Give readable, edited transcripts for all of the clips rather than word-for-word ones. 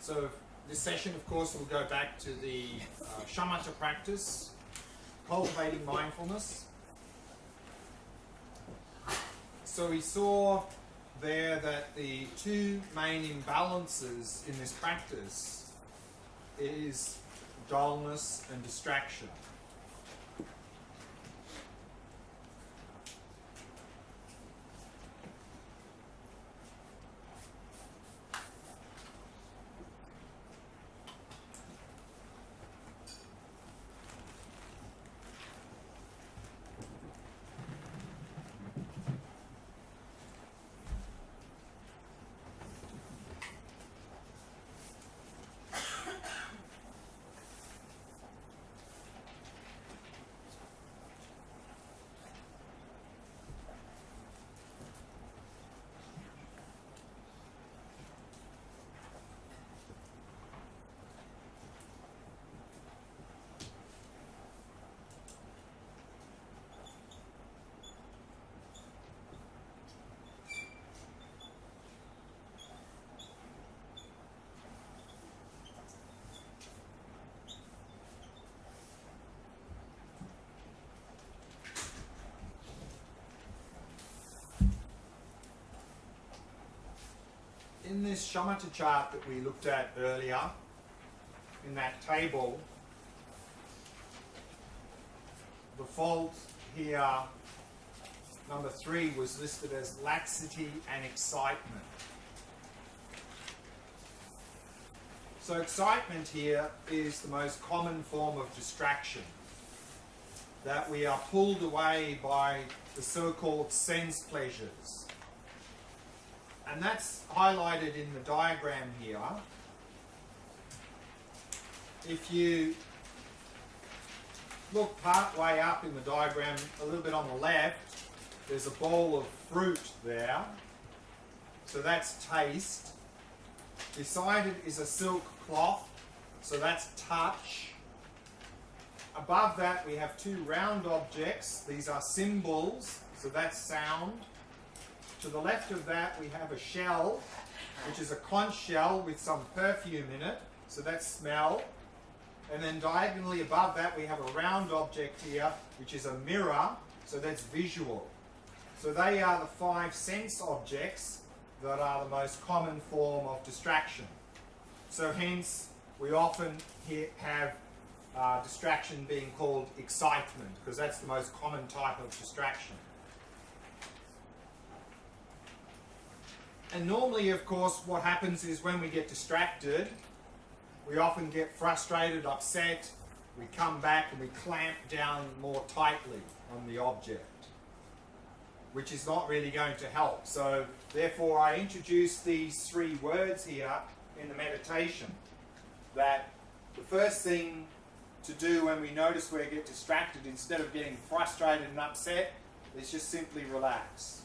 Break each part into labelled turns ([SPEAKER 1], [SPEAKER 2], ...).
[SPEAKER 1] So this session, of course, will go back to the shamatha practice, cultivating mindfulness. So we saw there that the two main imbalances in this practice is dullness and distraction. In this shamatha chart that we looked at earlier, in that table, the fault here, number 3, was listed as laxity and excitement. So excitement here is the most common form of distraction, that we are pulled away by the so-called sense pleasures. And that's highlighted in the diagram here. If you look part way up in the diagram, a little bit on the left, there's a bowl of fruit there. So that's taste. Beside it is a silk cloth, so that's touch. Above that we have 2 round objects. These are symbols, so that's sound. To the left of that we have a shell, which is a conch shell with some perfume in it, so that's smell. And then diagonally above that we have a round object here, which is a mirror, so that's visual. So they are the 5 sense objects that are the most common form of distraction. So hence we often have distraction being called excitement, because that's the most common type of distraction. And normally, of course, what happens is when we get distracted, we often get frustrated, upset, we come back and we clamp down more tightly on the object, which is not really going to help. So therefore I introduce these 3 words here in the meditation, that the first thing to do when we notice we get distracted, instead of getting frustrated and upset, is just simply relax.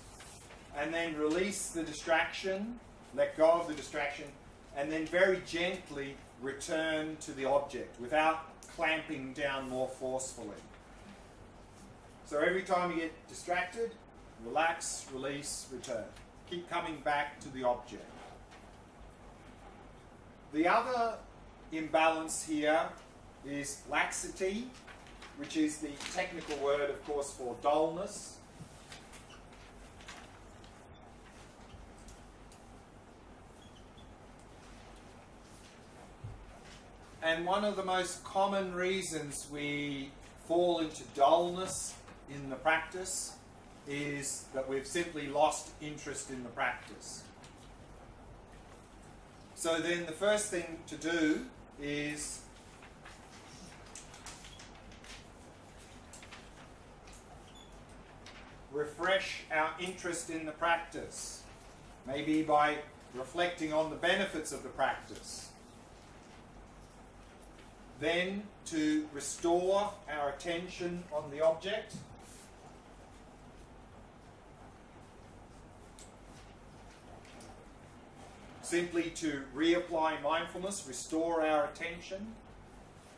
[SPEAKER 1] And then release the distraction, let go of the distraction, and then very gently return to the object without clamping down more forcefully. So every time you get distracted, relax, release, return. Keep coming back to the object. The other imbalance here is laxity, which is the technical word, of course, for dullness. And one of the most common reasons we fall into dullness in the practice is that we've simply lost interest in the practice. So then the first thing to do is refresh our interest in the practice, maybe by reflecting on the benefits of the practice. Then to restore our attention on the object. Simply to reapply mindfulness, restore our attention.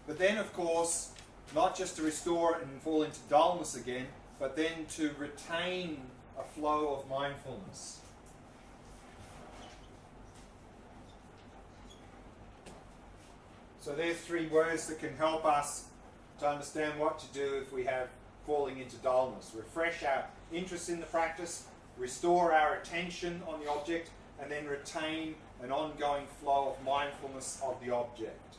[SPEAKER 1] But then, of course, not just to restore it and fall into dullness again, but then to retain a flow of mindfulness. So there's 3 words that can help us to understand what to do if we have falling into dullness. Refresh our interest in the practice, restore our attention on the object, and then retain an ongoing flow of mindfulness of the object.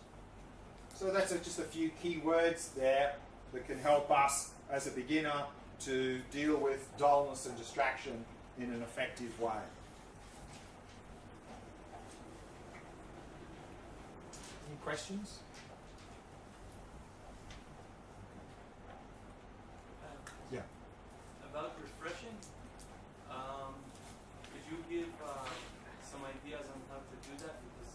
[SPEAKER 1] So that's just a few key words there that can help us as a beginner to deal with dullness and distraction in an effective way. Any questions? Yeah.
[SPEAKER 2] About refreshing, could you give some ideas on how to do that? Because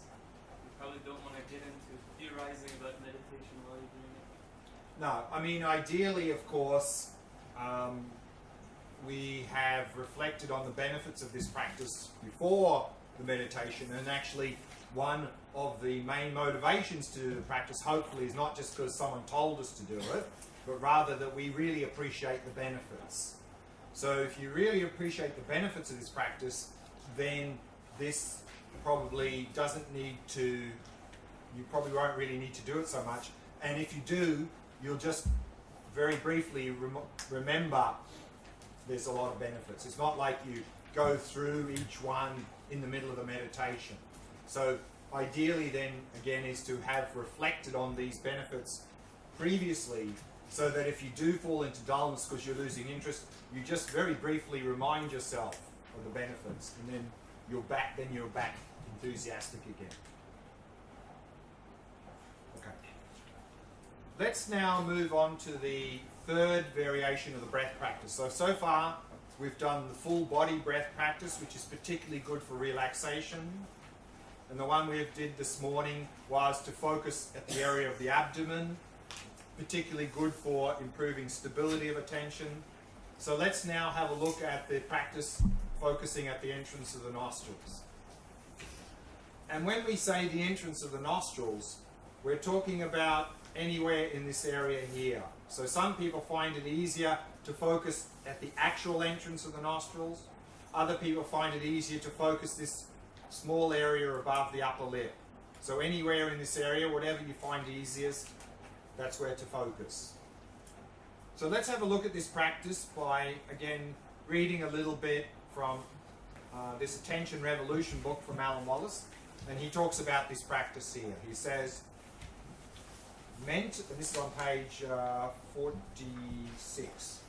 [SPEAKER 2] you probably don't want to get into theorizing about meditation while you're doing it.
[SPEAKER 1] No, I mean, ideally, of course, we have reflected on the benefits of this practice before the meditation, and actually one of the main motivations to do the practice, hopefully, is not just because someone told us to do it, but rather that we really appreciate the benefits. So if you really appreciate the benefits of this practice, then this probably doesn't need to, you probably won't really need to do it so much. And if you do, you'll just very briefly remember there's a lot of benefits. It's not like you go through each one in the middle of the meditation. So ideally then, again, is to have reflected on these benefits previously, so that if you do fall into dullness because you're losing interest, you just very briefly remind yourself of the benefits, and then you're back enthusiastic again. Okay. Let's now move on to the 3rd variation of the breath practice. So far we've done the full body breath practice, which is particularly good for relaxation. And the one we did this morning was to focus at the area of the abdomen, particularly good for improving stability of attention. So let's now have a look at the practice focusing at the entrance of the nostrils. And when we say the entrance of the nostrils, we're talking about anywhere in this area here. So some people find it easier to focus at the actual entrance of the nostrils. Other people find it easier to focus this small area above the upper lip. So anywhere in this area, whatever you find easiest, that's where to focus. So let's have a look at this practice by, again, reading a little bit from this Attention Revolution book from Alan Wallace. And he talks about this practice here. He says, and this is on page 46.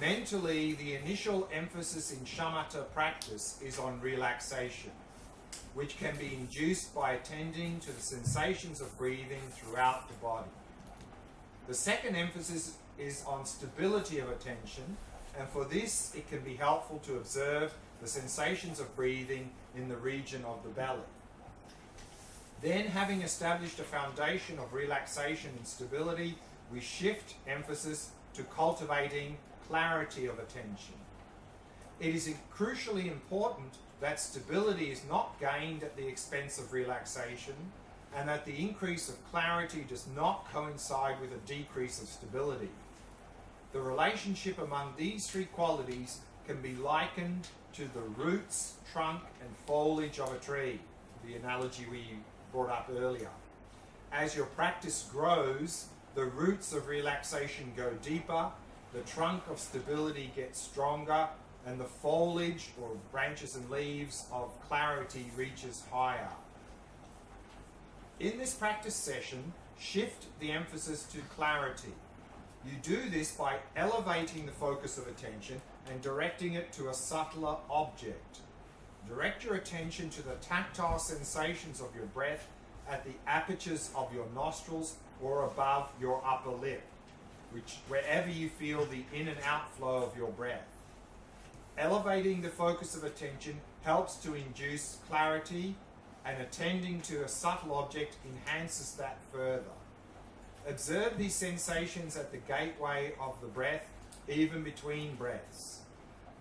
[SPEAKER 1] Mentally, the initial emphasis in shamatha practice is on relaxation, which can be induced by attending to the sensations of breathing throughout the body. The second emphasis is on stability of attention, and for this it can be helpful to observe the sensations of breathing in the region of the belly. Then, having established a foundation of relaxation and stability, we shift emphasis to cultivating clarity of attention. It is crucially important that stability is not gained at the expense of relaxation, and that the increase of clarity does not coincide with a decrease of stability. The relationship among these 3 qualities can be likened to the roots, trunk, and foliage of a tree, the analogy we brought up earlier. As your practice grows, the roots of relaxation go deeper, the trunk of stability gets stronger, and the foliage, or branches and leaves, of clarity reaches higher. In this practice session, shift the emphasis to clarity. You do this by elevating the focus of attention and directing it to a subtler object. Direct your attention to the tactile sensations of your breath at the apertures of your nostrils or above your upper lip, wherever you feel the in and outflow of your breath. Elevating the focus of attention helps to induce clarity, and attending to a subtle object enhances that further. Observe these sensations at the gateway of the breath, even between breaths.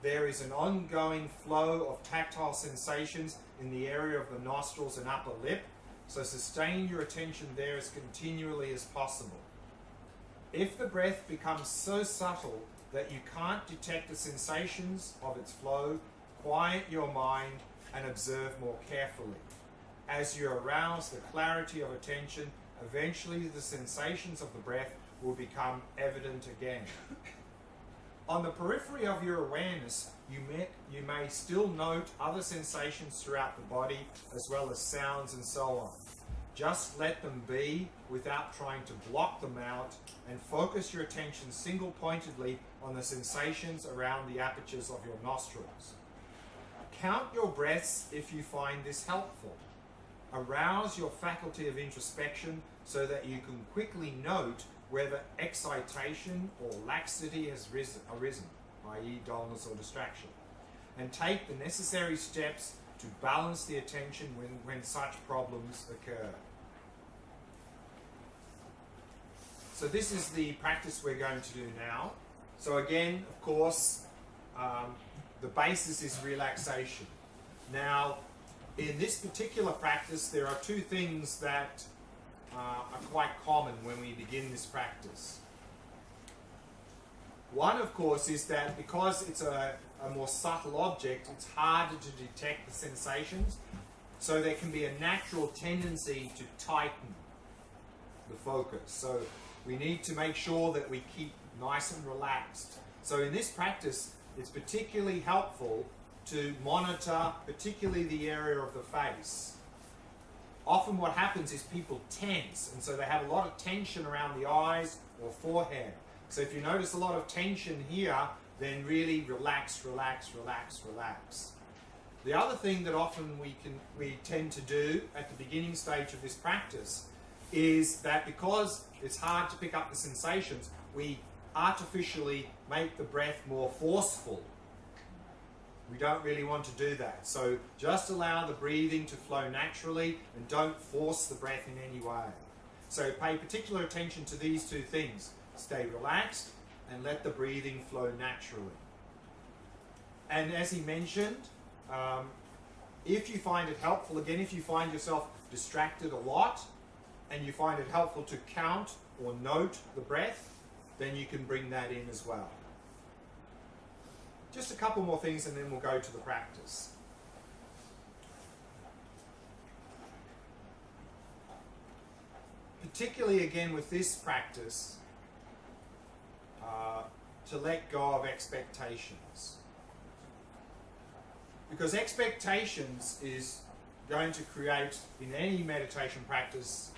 [SPEAKER 1] There is an ongoing flow of tactile sensations in the area of the nostrils and upper lip, so sustain your attention there as continually as possible. If the breath becomes so subtle that you can't detect the sensations of its flow, quiet your mind and observe more carefully. as you arouse the clarity of attention, eventually the sensations of the breath will become evident again. On the periphery of your awareness, you may still note other sensations throughout the body, as well as sounds and so on. Just let them be without trying to block them out, and focus your attention single-pointedly on the sensations around the apertures of your nostrils. Count your breaths if you find this helpful. Arouse your faculty of introspection so that you can quickly note whether excitation or laxity has arisen, i.e. dullness or distraction, and take the necessary steps to balance the attention when such problems occur. So this is the practice we're going to do now. So again, of course, the basis is relaxation. Now, in this particular practice, there are two things that are quite common when we begin this practice. One, of course, is that because it's a more subtle object, it's harder to detect the sensations, so there can be a natural tendency to tighten the focus. So we need to make sure that we keep nice and relaxed. So in this practice, it's particularly helpful to monitor particularly the area of the face. Often what happens is people tense, and so they have a lot of tension around the eyes or forehead. So if you notice a lot of tension here, then really relax, relax, relax, relax. The other thing that often we tend to do at the beginning stage of this practice is that because it's hard to pick up the sensations, we artificially make the breath more forceful. We don't really want to do that. So just allow the breathing to flow naturally and don't force the breath in any way. So pay particular attention to these two things. Stay relaxed and let the breathing flow naturally. And as he mentioned, if you find it helpful, again, if you find yourself distracted a lot and you find it helpful to count or note the breath, then you can bring that in as well. Just a couple more things and then we'll go to the practice. Particularly again with this practice, to let go of expectations. Because expectations is going to create, in any meditation practice,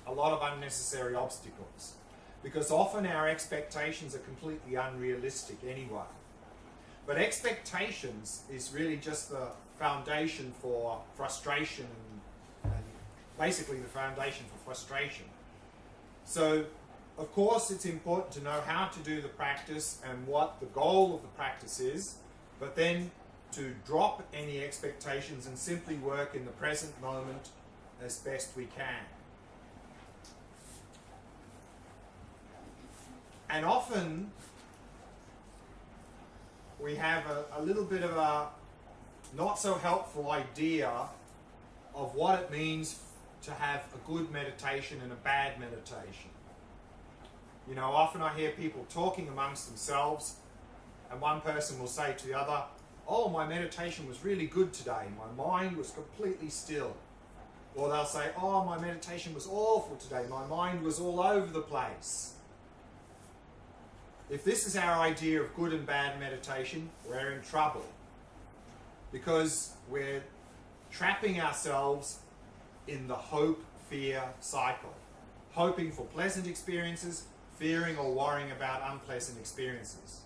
[SPEAKER 1] a lot of unnecessary obstacles. Because often our expectations are completely unrealistic anyway. But expectations is really just the foundation for frustration and basically the foundation for frustration. So, of course, it's important to know how to do the practice and what the goal of the practice is, but then to drop any expectations and simply work in the present moment as best we can. And often we have a little bit of a not so helpful idea of what it means to have a good meditation and a bad meditation. You know, often I hear people talking amongst themselves, and one person will say to the other, "Oh, my meditation was really good today. My mind was completely still." Or they'll say, "Oh, my meditation was awful today. My mind was all over the place." If this is our idea of good and bad meditation, we're in trouble. Because we're trapping ourselves in the hope-fear cycle. Hoping for pleasant experiences, fearing or worrying about unpleasant experiences.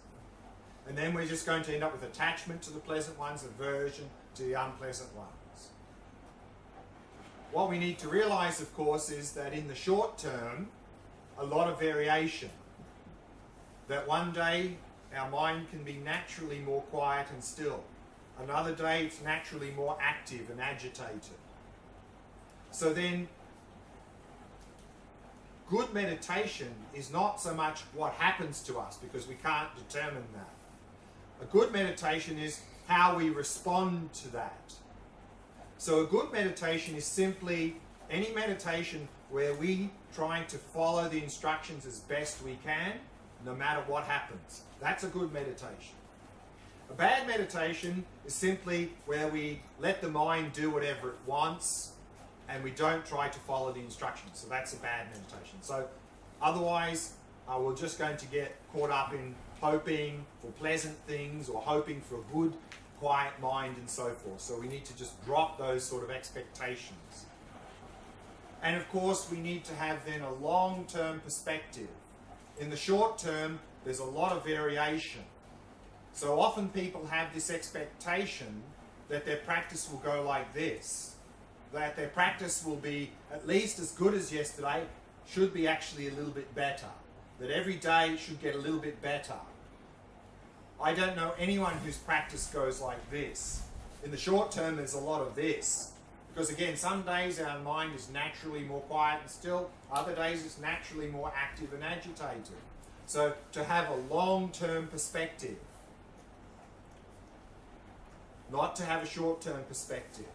[SPEAKER 1] And then we're just going to end up with attachment to the pleasant ones, aversion to the unpleasant ones. What we need to realize, of course, is that in the short term, a lot of variation. That one day our mind can be naturally more quiet and still. Another day it's naturally more active and agitated. So then, good meditation is not so much what happens to us, because we can't determine that. A good meditation is how we respond to that. So a good meditation is simply any meditation where we try to follow the instructions as best we can, no matter what happens. That's a good meditation. A bad meditation is simply where we let the mind do whatever it wants, and we don't try to follow the instructions. So that's a bad meditation. So otherwise, we're just going to get caught up in hoping for pleasant things or hoping for a good, quiet mind and so forth. So we need to just drop those sort of expectations. And of course, we need to have then a long-term perspective. In the short term, there's a lot of variation. So often people have this expectation that their practice will go like this, that their practice will be at least as good as yesterday, should be actually a little bit better, that every day should get a little bit better. I don't know anyone whose practice goes like this. In the short term, there's a lot of this. Because again, some days our mind is naturally more quiet and still, other days it's naturally more active and agitated. So to have a long-term perspective, not to have a short-term perspective.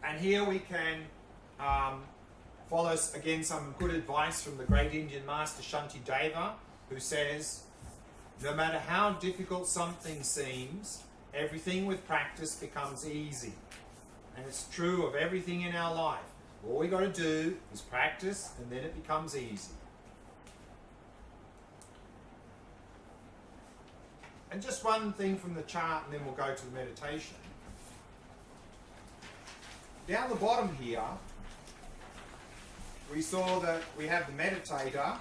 [SPEAKER 1] And here we can follow, again, some good advice from the great Indian master Shantideva, who says, no matter how difficult something seems, everything with practice becomes easy. And it's true of everything in our life. All we got to do is practice, and then it becomes easy. And just one thing from the chart, and then we'll go to the meditation. Down the bottom here, we saw that we have the meditator.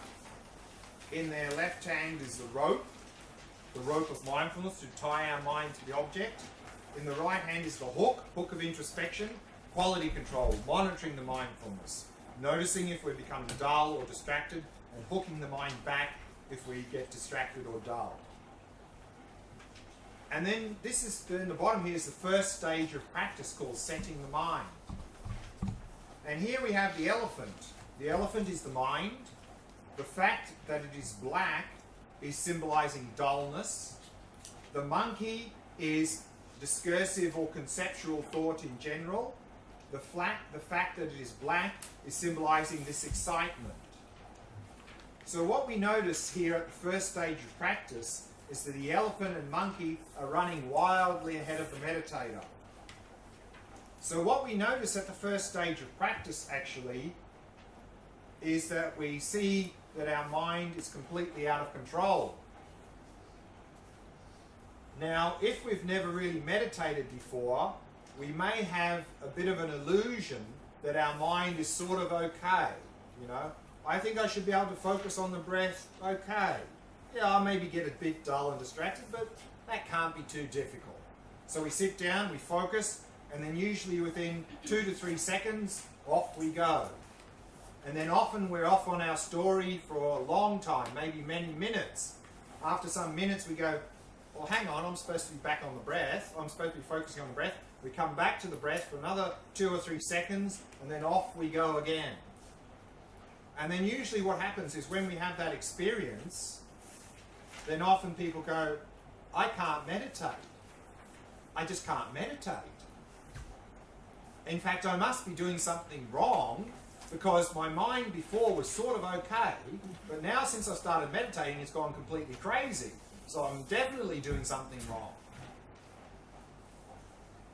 [SPEAKER 1] In their left hand is the rope of mindfulness to tie our mind to the object. In the right hand is the hook of introspection, quality control, monitoring the mindfulness, noticing if we become dull or distracted, and hooking the mind back if we get distracted or dull. And then in the bottom here is the first stage of practice called setting the mind. And here we have the elephant. The elephant is the mind. The fact that it is black is symbolizing dullness. The monkey is discursive or conceptual thought in general. The fact that it is black is symbolizing this excitement. So what we notice here at the first stage of practice is that the elephant and monkey are running wildly ahead of the meditator. So what we notice at the first stage of practice actually is that we see that our mind is completely out of control. Now, if we've never really meditated before, we may have a bit of an illusion that our mind is sort of okay. You know, I think I should be able to focus on the breath okay. Yeah, I'll maybe get a bit dull and distracted, but that can't be too difficult. So we sit down, we focus, and then usually within 2 to 3 seconds, off we go. And then often we're off on our story for a long time, maybe many minutes. After some minutes we go, well, hang on, I'm supposed to be back on the breath. I'm supposed to be focusing on the breath. We come back to the breath for another 2 or 3 seconds, and then off we go again. And then usually what happens is when we have that experience, then often people go, I can't meditate. I just can't meditate. In fact, I must be doing something wrong because my mind before was sort of okay, but now since I started meditating, it's gone completely crazy. So I'm definitely doing something wrong.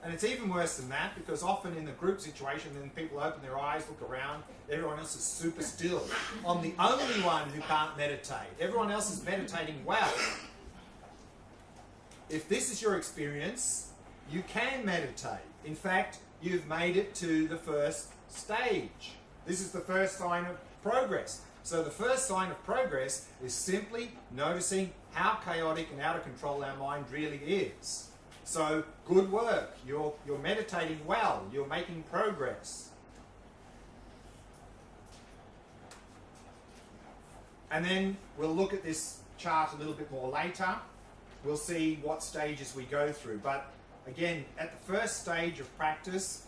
[SPEAKER 1] And it's even worse than that, because often in the group situation, then people open their eyes, look around, everyone else is super still. I'm the only one who can't meditate. Everyone else is meditating well. If this is your experience, you can meditate. In fact, you've made it to the first stage. This is the first sign of progress. So the first sign of progress is simply noticing how chaotic and out of control our mind really is. So good work. You're meditating well. You're making progress. And then we'll look at this chart a little bit more later. We'll see what stages we go through. But again, at the first stage of practice,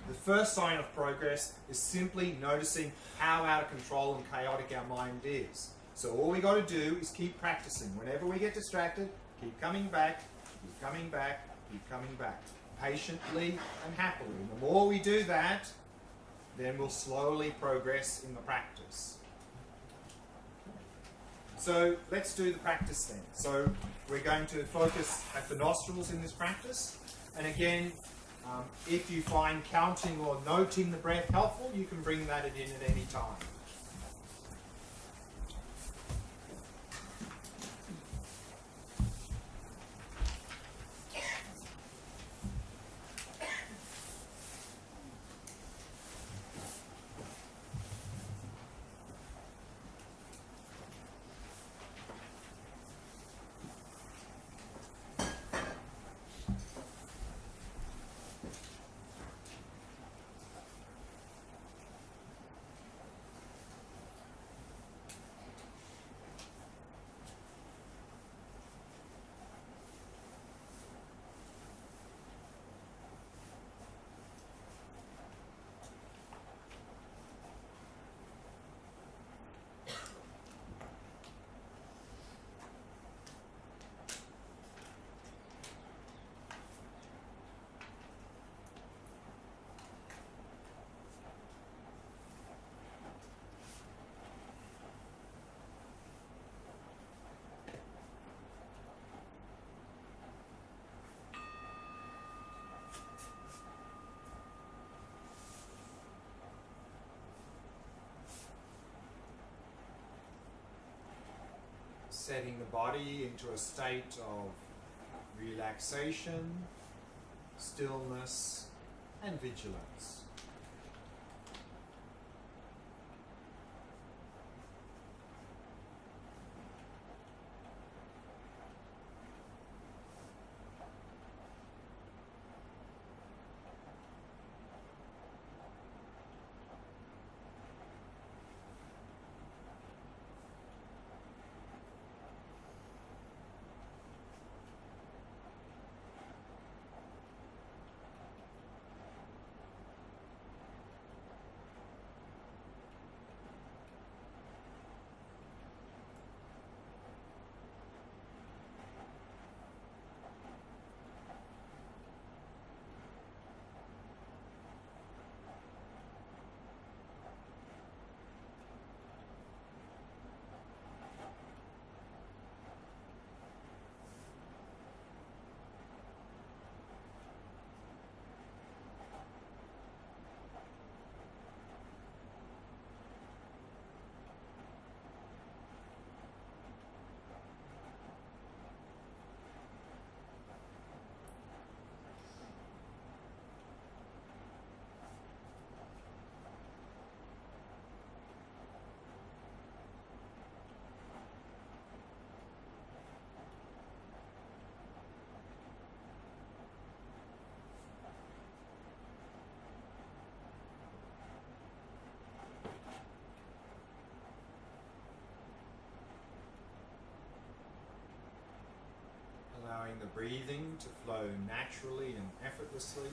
[SPEAKER 1] the first sign of progress is simply noticing how out of control and chaotic our mind is. So all we got to do is keep practicing. Whenever we get distracted, keep coming back, keep coming back, keep coming back. Patiently and happily. And the more we do that, then we'll slowly progress in the practice. So let's do the practice then. So we're going to focus at the nostrils in this practice. And again, If you find counting or noting the breath helpful, you can bring that in at any time. Setting the body into a state of relaxation, stillness, and vigilance. Allowing the breathing to flow naturally and effortlessly.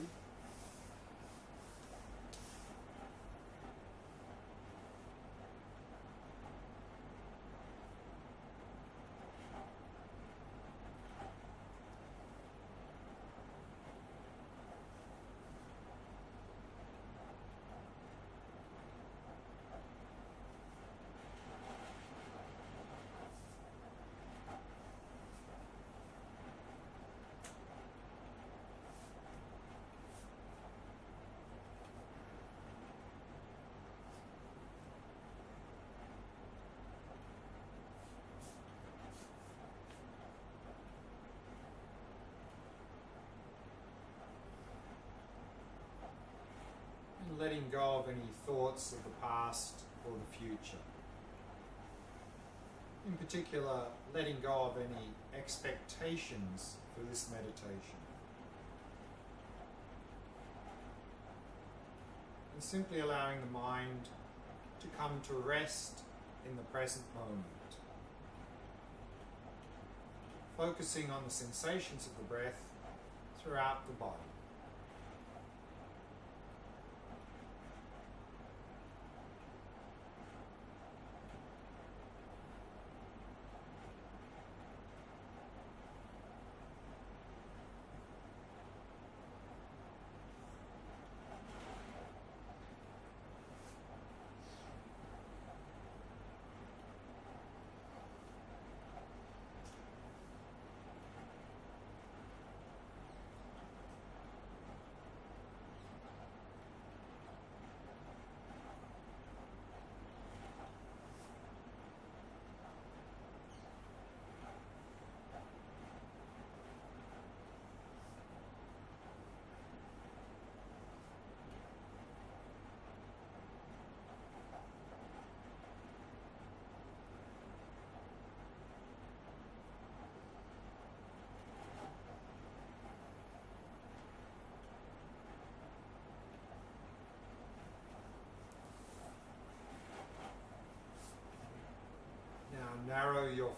[SPEAKER 1] Letting go of any thoughts of the past or the future. In particular, letting go of any expectations for this meditation. And simply allowing the mind to come to rest in the present moment. Focusing on the sensations of the breath throughout the body.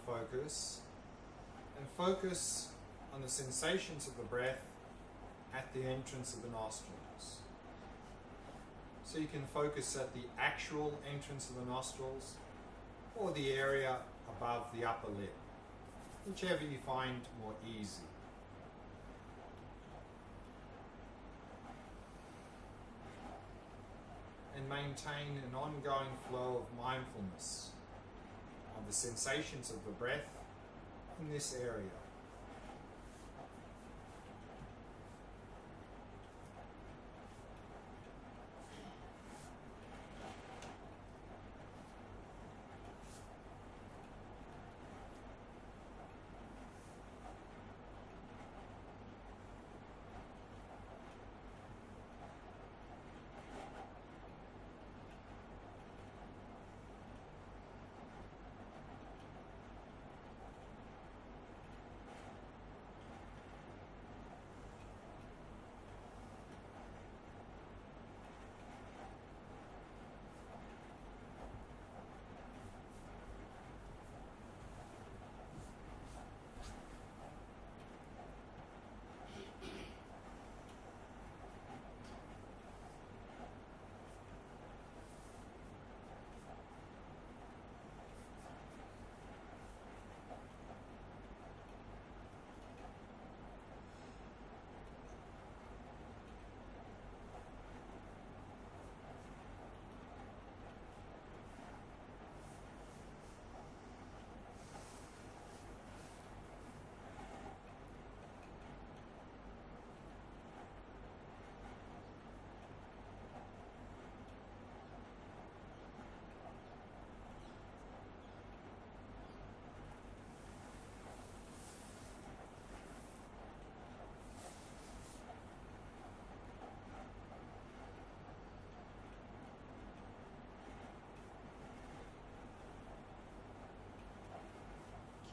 [SPEAKER 1] focus and focus on the sensations of the breath at the entrance of the nostrils. So you can focus at the actual entrance of the nostrils or the area above the upper lip, whichever you find more easy. And maintain an ongoing flow of mindfulness of the sensations of the breath in this area.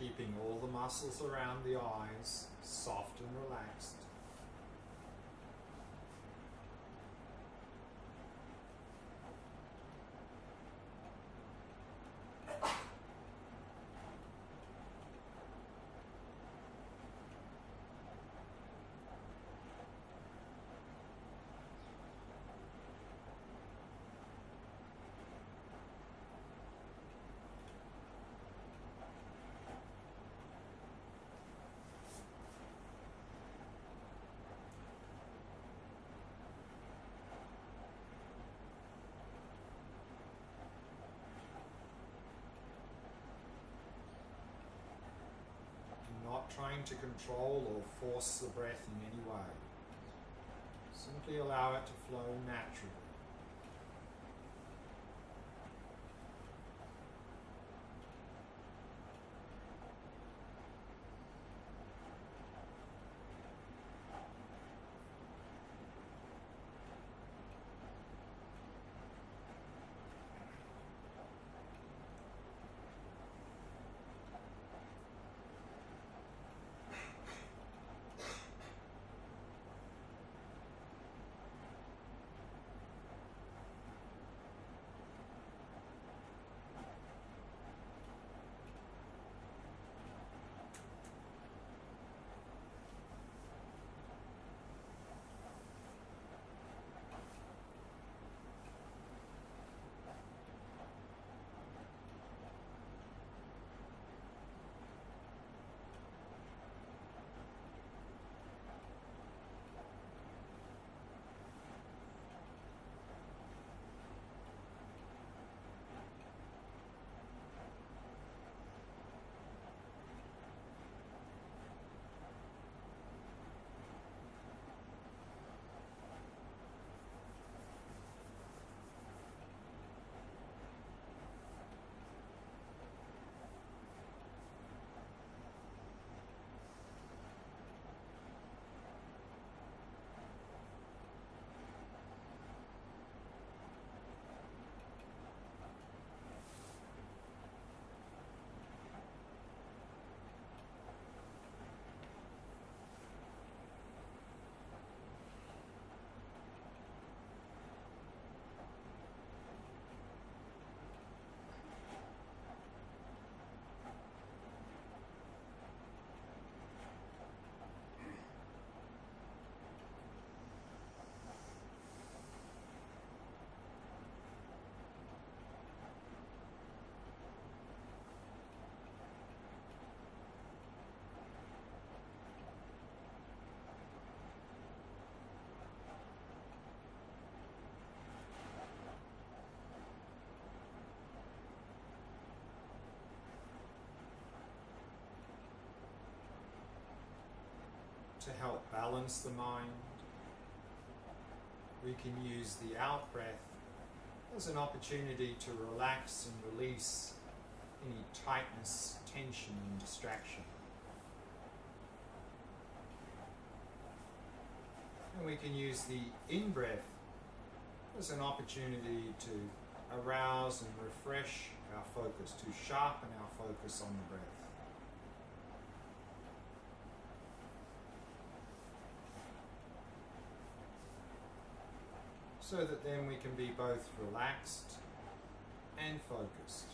[SPEAKER 1] Keeping all the muscles around the eyes soft and relaxed. Not trying to control or force the breath in any way. Simply allow it to flow naturally. to help balance the mind. We can use the out breath as an opportunity to relax and release any tightness, tension and distraction. And we can use the in-breath as an opportunity to arouse and refresh our focus, to sharpen our focus on the breath. So that then we can be both relaxed and focused.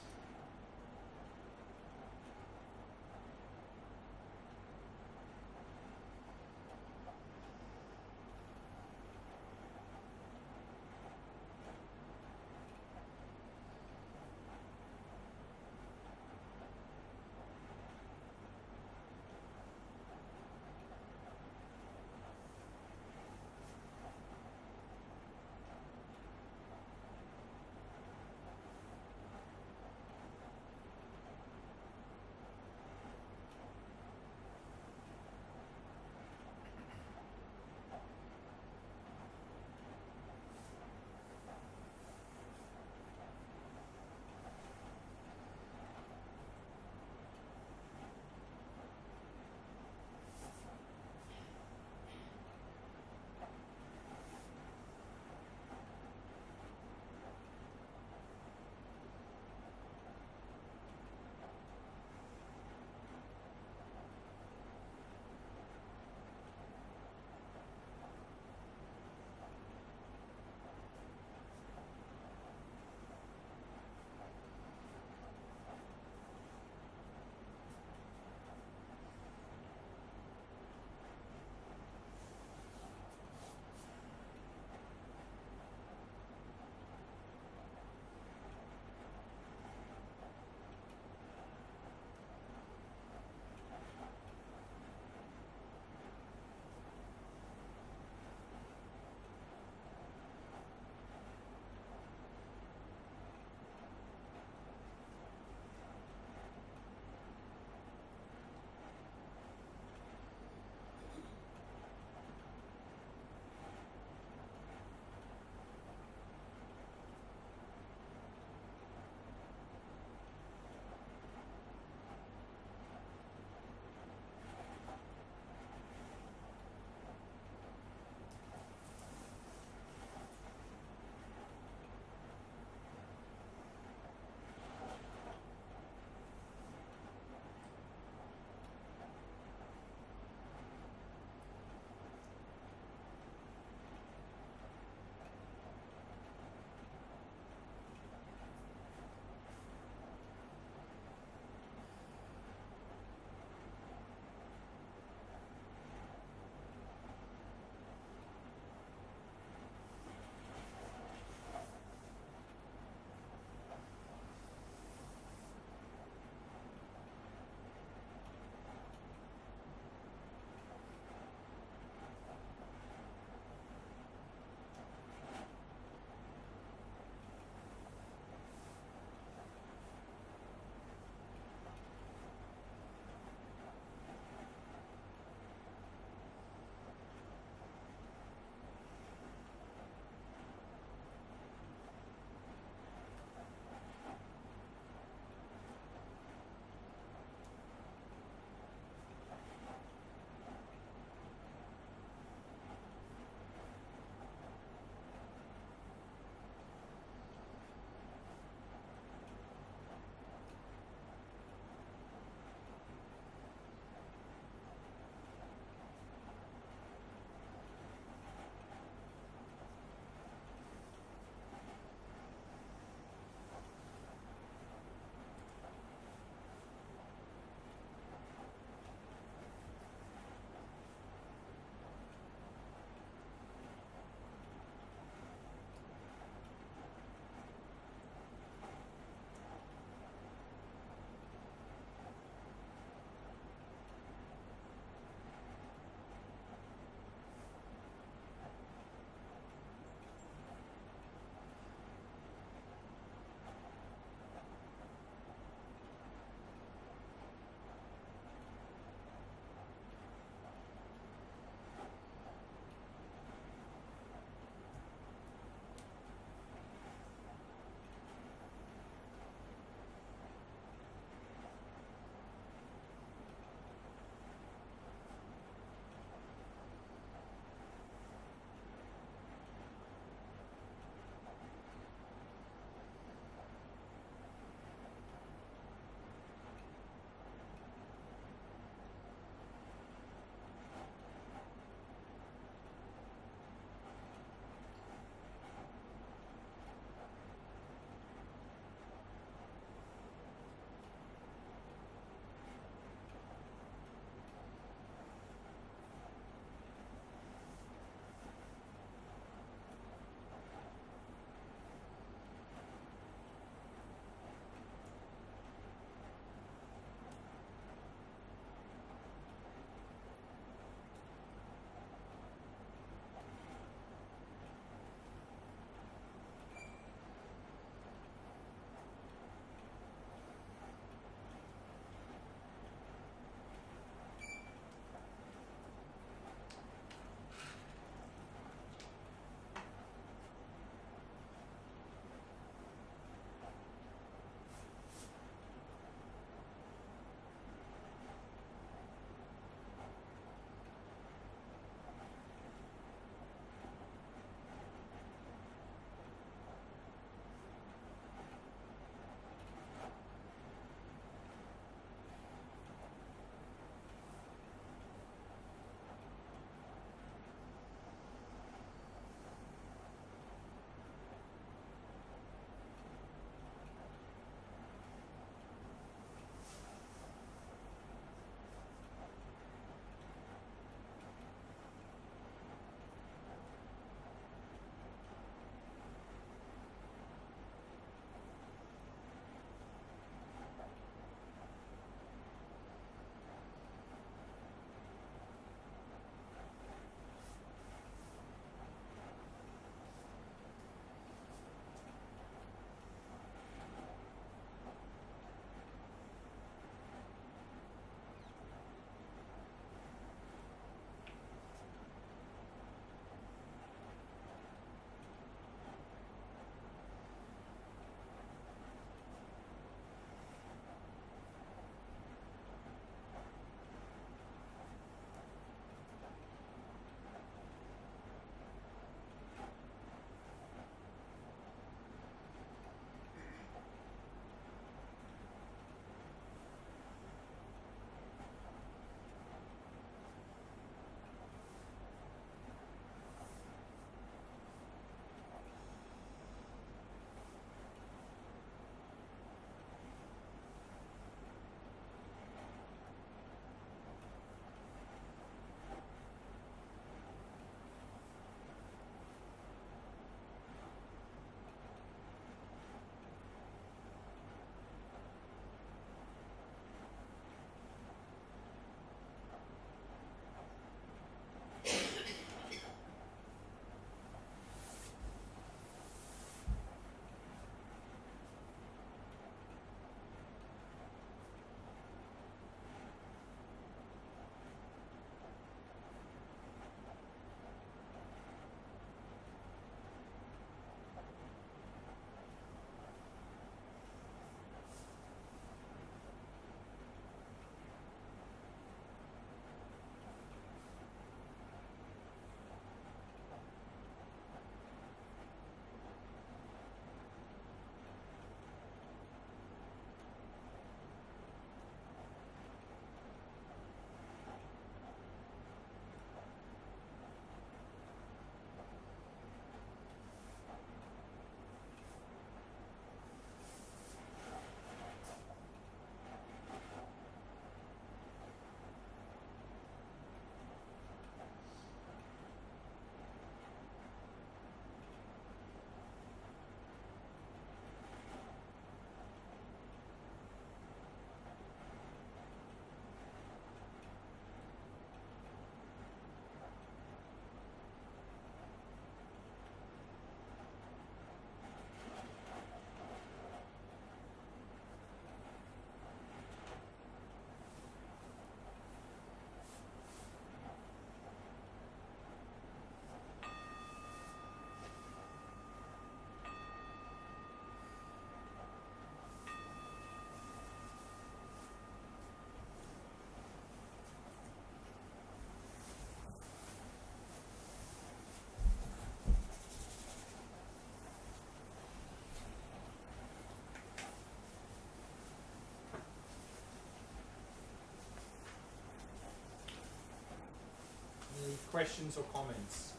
[SPEAKER 1] questions or comments?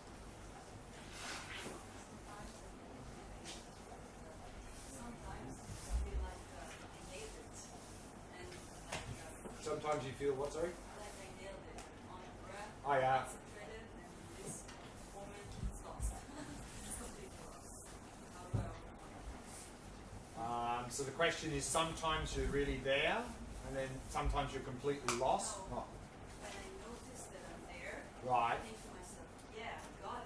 [SPEAKER 1] Sometimes you feel what, sorry?
[SPEAKER 3] Like I nailed it on the breath.
[SPEAKER 1] Oh, yeah.
[SPEAKER 3] Concentrated, and this moment is lost. It's completely lost. How do I overcome it?
[SPEAKER 1] So the question is, sometimes you're really there, and then sometimes you're completely lost.
[SPEAKER 3] No.
[SPEAKER 1] Not
[SPEAKER 3] When I notice that I'm there,
[SPEAKER 1] right.
[SPEAKER 3] I think to myself, yeah, I got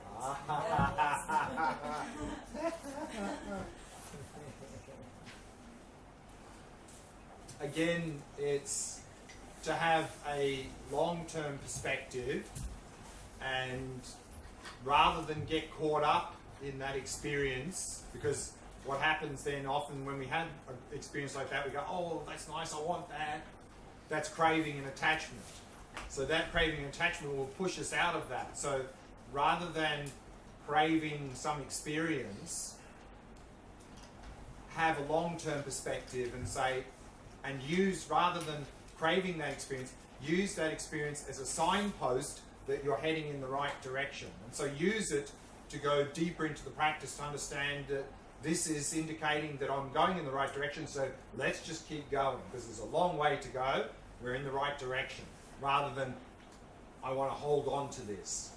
[SPEAKER 3] it.
[SPEAKER 1] Again, it's to have a long-term perspective, and rather than get caught up in that experience, because what happens then often when we have an experience like that, we go, oh, that's nice, I want that. That's craving and attachment. So that craving and attachment will push us out of that. So rather than craving some experience, have a long-term perspective and say, and use, rather than craving that experience, use that experience as a signpost that you're heading in the right direction. And so use it to go deeper into the practice to understand that this is indicating that I'm going in the right direction, so let's just keep going, because there's a long way to go. We're in the right direction, rather than I want to hold on to this.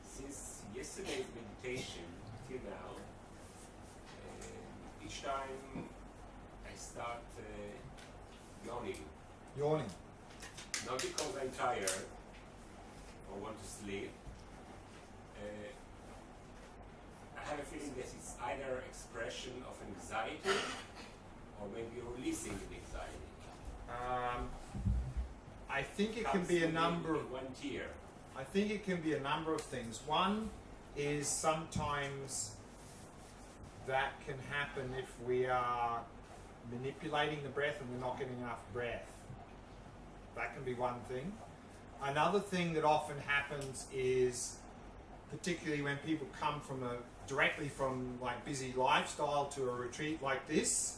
[SPEAKER 4] Since yesterday's meditation till now, each time I start yawning,
[SPEAKER 1] Yawning.
[SPEAKER 4] not because I'm tired or want to sleep. I have a feeling that it's either expression of anxiety or maybe releasing the anxiety.
[SPEAKER 1] I think it can be a number of
[SPEAKER 4] one tear.
[SPEAKER 1] I think it can be a number of things. One is sometimes that can happen if we are manipulating the breath and we're not getting enough breath. That can be one thing. Another thing that often happens is, particularly when people come from directly from like busy lifestyle to a retreat like this,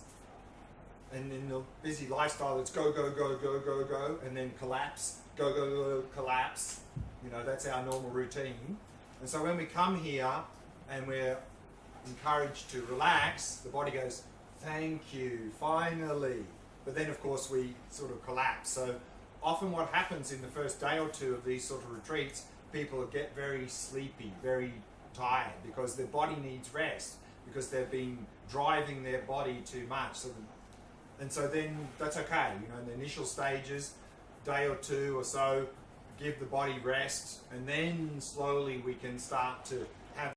[SPEAKER 1] and in the busy lifestyle it's go, go, go, go, go, go, and then collapse, go, go, go, collapse. You know, that's our normal routine. And so when we come here and we're encouraged to relax, the body goes, thank you, finally. But then of course we sort of collapse. So often what happens in the first day or two of these sort of retreats, people get very sleepy, very tired, because their body needs rest, because they've been driving their body too much. And so then that's okay. You know, in the initial stages, day or two or so, give the body rest, and then slowly we can start to